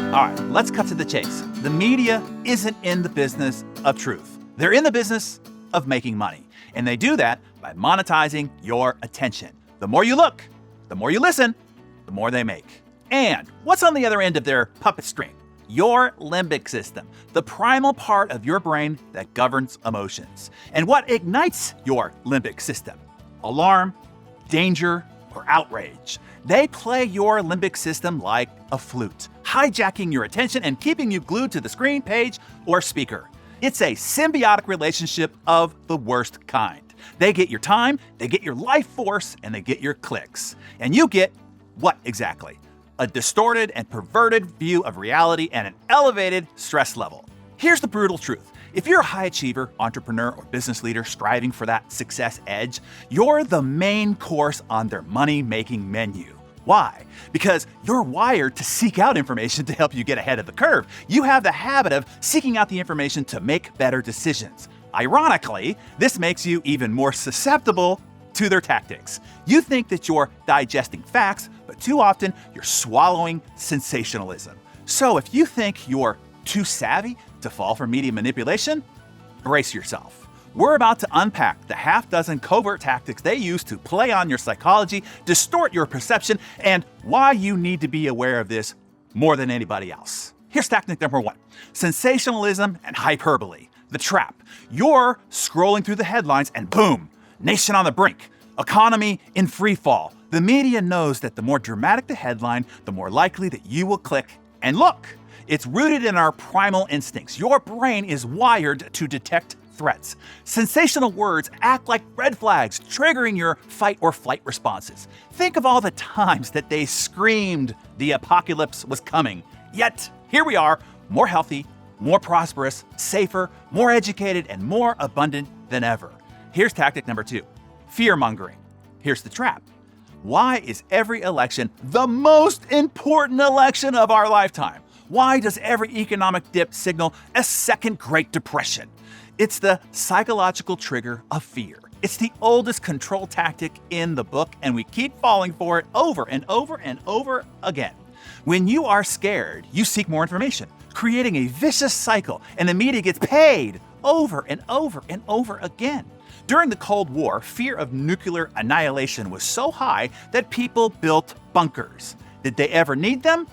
All right, let's cut to the chase. The media isn't in the business of truth. They're in the business of making money. And they do that by monetizing your attention. The more you look, the more you listen, the more they make. And what's on the other end of their puppet string? Your limbic system, the primal part of your brain that governs emotions. And what ignites your limbic system? Alarm, danger, or outrage. They play your limbic system like a flute, hijacking your attention and keeping you glued to the screen, page, or speaker. It's a symbiotic relationship of the worst kind. They get your time, they get your life force, and they get your clicks. And you get what exactly? A distorted and perverted view of reality and an elevated stress level. Here's the brutal truth. If you're a high achiever, entrepreneur, or business leader striving for that success edge, you're the main course on their money-making menu. Why? Because you're wired to seek out information to help you get ahead of the curve. You have the habit of seeking out the information to make better decisions. Ironically, this makes you even more susceptible to their tactics. You think that you're digesting facts, but too often you're swallowing sensationalism. So if you think you're too savvy to fall for media manipulation, brace yourself. We're about to unpack the half-dozen covert tactics they use to play on your psychology, distort your perception, and why you need to be aware of this more than anybody else. Here's tactic number 1. Sensationalism and hyperbole. The trap. You're scrolling through the headlines and boom, nation on the brink, economy in free fall. The media knows that the more dramatic the headline, the more likely that you will click and look. It's rooted in our primal instincts. Your brain is wired to detect threats. Sensational words act like red flags, triggering your fight or flight responses. Think of all the times that they screamed the apocalypse was coming. Yet, here we are, more healthy, more prosperous, safer, more educated, and more abundant than ever. Here's tactic number 2, fear-mongering. Here's the trap. Why is every election the most important election of our lifetime? Why does every economic dip signal a second Great Depression? It's the psychological trigger of fear. It's the oldest control tactic in the book, and we keep falling for it over and over and over again. When you are scared, you seek more information, creating a vicious cycle, and the media gets paid over and over and over again. During the Cold War, fear of nuclear annihilation was so high that people built bunkers. Did they ever need them?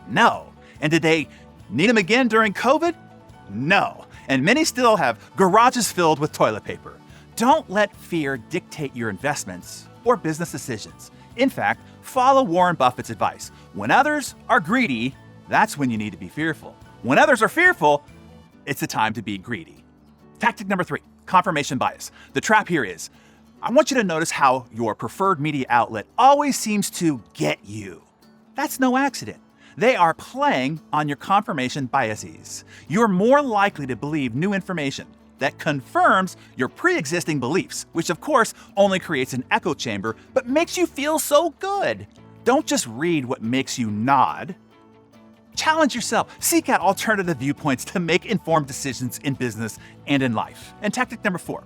No. And did they need them again during COVID? No. And many still have garages filled with toilet paper. Don't let fear dictate your investments or business decisions. In fact, follow Warren Buffett's advice. When others are greedy, that's when you need to be fearful. When others are fearful, it's the time to be greedy. Tactic number 3, confirmation bias. The trap here is, I want you to notice how your preferred media outlet always seems to get you. That's no accident. They are playing on your confirmation biases. You're more likely to believe new information that confirms your pre-existing beliefs, which of course only creates an echo chamber, but makes you feel so good. Don't just read what makes you nod. Challenge yourself. Seek out alternative viewpoints to make informed decisions in business and in life. And tactic number 4,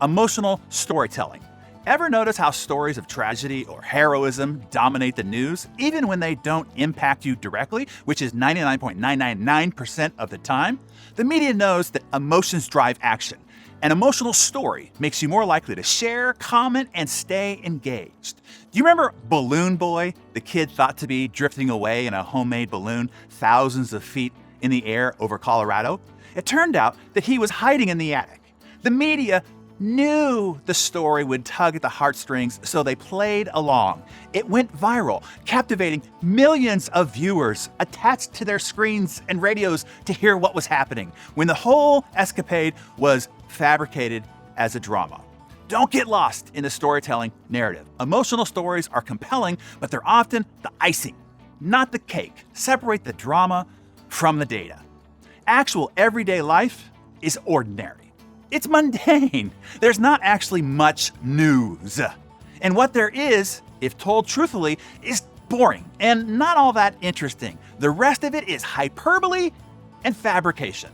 emotional storytelling. Ever notice how stories of tragedy or heroism dominate the news, even when they don't impact you directly, which is 99.999% of the time? The media knows that emotions drive action. An emotional story makes you more likely to share, comment, and stay engaged. Do you remember Balloon Boy, the kid thought to be drifting away in a homemade balloon thousands of feet in the air over Colorado? It turned out that he was hiding in the attic. The media knew the story would tug at the heartstrings, so they played along. It went viral, captivating millions of viewers attached to their screens and radios to hear what was happening, when the whole escapade was fabricated as a drama. Don't get lost in the storytelling narrative. Emotional stories are compelling, but they're often the icing, not the cake. Separate the drama from the data. Actual everyday life is ordinary. It's mundane. There's not actually much news. And what there is, if told truthfully, is boring and not all that interesting. The rest of it is hyperbole and fabrication.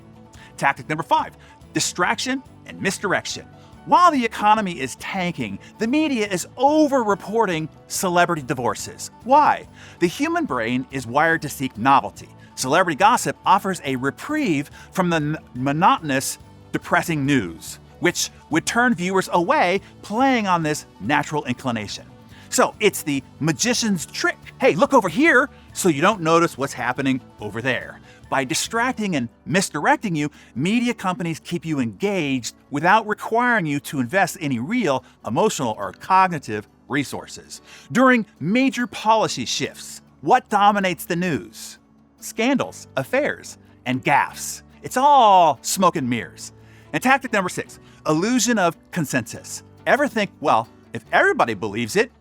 Tactic number 5, distraction and misdirection. While the economy is tanking, the media is over-reporting celebrity divorces. Why? The human brain is wired to seek novelty. Celebrity gossip offers a reprieve from the monotonous, depressing news, which would turn viewers away, playing on this natural inclination. So it's the magician's trick. Hey, look over here so you don't notice what's happening over there. By distracting and misdirecting you, media companies keep you engaged without requiring you to invest any real emotional or cognitive resources. During major policy shifts, what dominates the news? Scandals, affairs, and gaffes. It's all smoke and mirrors. And tactic number 6, illusion of consensus. Ever think, well, if everybody believes it,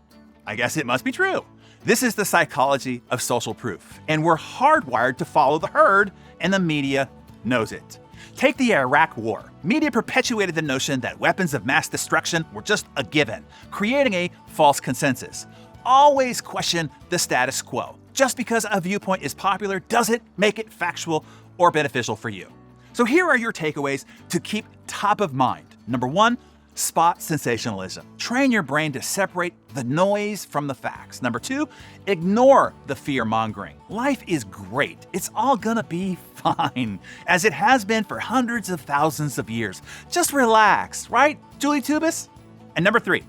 I guess it must be true. This is the psychology of social proof, and we're hardwired to follow the herd, and the media knows it. Take the Iraq War. Media perpetuated the notion that weapons of mass destruction were just a given, creating a false consensus. Always question the status quo. Just because a viewpoint is popular doesn't make it factual or beneficial for you. So here are your takeaways to keep top of mind. Number 1, spot sensationalism. Train your brain to separate the noise from the facts. Number 2, ignore the fear-mongering. Life is great. It's all gonna be fine, as it has been for hundreds of thousands of years. Just relax, right, Julie Tubis? And number 3,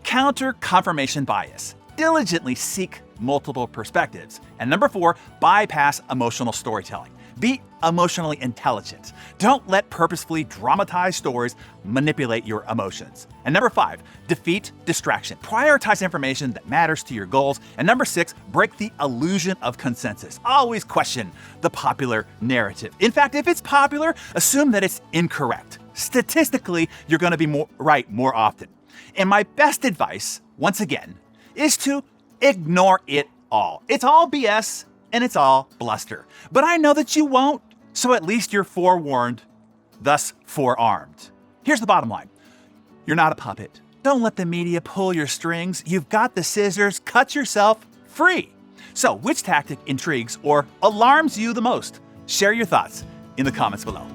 counter confirmation bias. Diligently seek multiple perspectives. And number 4, bypass emotional storytelling. Be emotionally intelligent. Don't let purposefully dramatized stories manipulate your emotions. And number 5, defeat distraction. Prioritize information that matters to your goals. And number 6, break the illusion of consensus. Always question the popular narrative. In fact, if it's popular, assume that it's incorrect. Statistically, you're going to be right more often. And my best advice, once again, is to ignore it all. It's all BS and it's all bluster. But I know that you won't, so at least you're forewarned, thus forearmed. Here's the bottom line. You're not a puppet. Don't let the media pull your strings. You've got the scissors. Cut yourself free. So which tactic intrigues or alarms you the most? Share your thoughts in the comments below.